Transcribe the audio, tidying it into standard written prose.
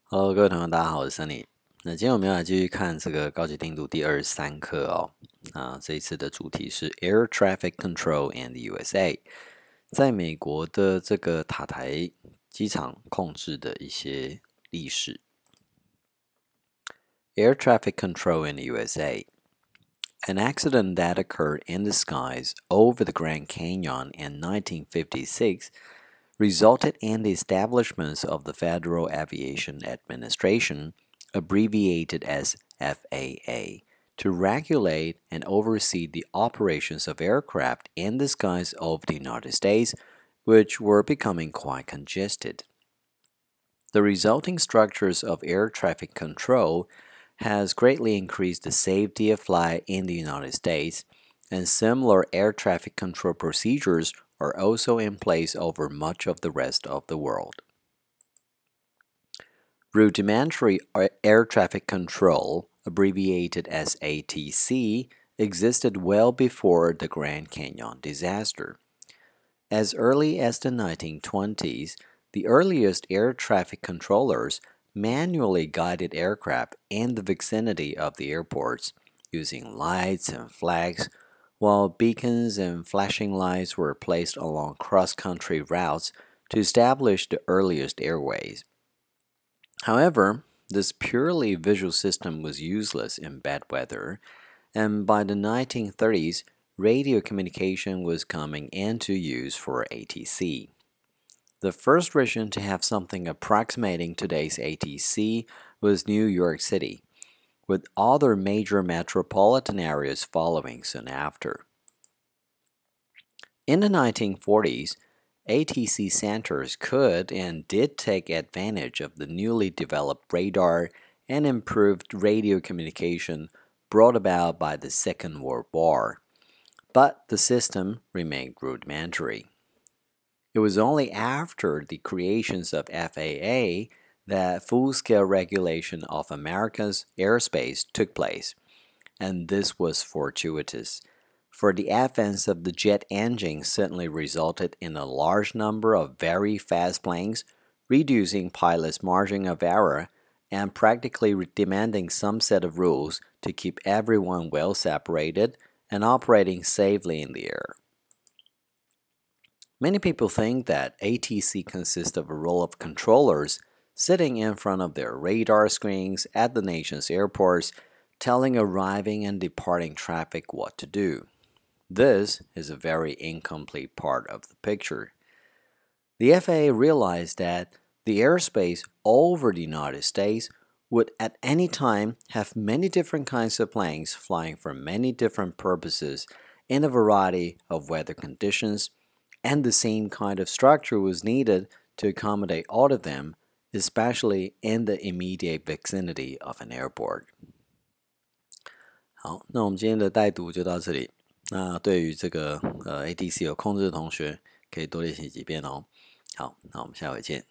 Hello，各位同学，大家好，我是 Sunny。那今天我们要来继续看这个高级听读第23课哦。这一次的主题是 Air Traffic Control in the USA，在美国的这个塔台机场控制的一些历史。Air Traffic Control in the USA. An accident that occurred in the skies over the Grand Canyon in 1956 resulted in the establishment of the Federal Aviation Administration, abbreviated as FAA, to regulate and oversee the operations of aircraft in the skies of the United States, which were becoming quite congested. The resulting structures of air traffic control has greatly increased the safety of flight in the United States, and similar air traffic control procedures are also in place over much of the rest of the world. Rudimentary air traffic control, abbreviated as ATC, existed well before the Grand Canyon disaster. As early as the 1920s, the earliest air traffic controllers manually guided aircraft in the vicinity of the airports using lights and flags, while beacons and flashing lights were placed along cross-country routes to establish the earliest airways. However, this purely visual system was useless in bad weather, and by the 1930s, radio communication was coming into use for ATC. The first region to have something approximating today's ATC was New York City, with other major metropolitan areas following soon after. In the 1940s, ATC centers could and did take advantage of the newly developed radar and improved radio communication brought about by the Second World War, but the system remained rudimentary. It was only after the creations of FAA that full-scale regulation of America's airspace took place, and this was fortuitous, for the advance of the jet engine certainly resulted in a large number of very fast planes, reducing pilots' margin of error and practically demanding some set of rules to keep everyone well separated and operating safely in the air. Many people think that ATC consists of a row of controllers sitting in front of their radar screens at the nation's airports, telling arriving and departing traffic what to do. This is a very incomplete part of the picture. The FAA realized that the airspace over the United States would at any time have many different kinds of planes flying for many different purposes in a variety of weather conditions, and the same kind of structure was needed to accommodate all of them, especially in the immediate vicinity of an airport. 好，那我们今天的带读就到这里。那对于这个ATC 有控制的同学，可以多练习几遍哦。好，那我们下回见。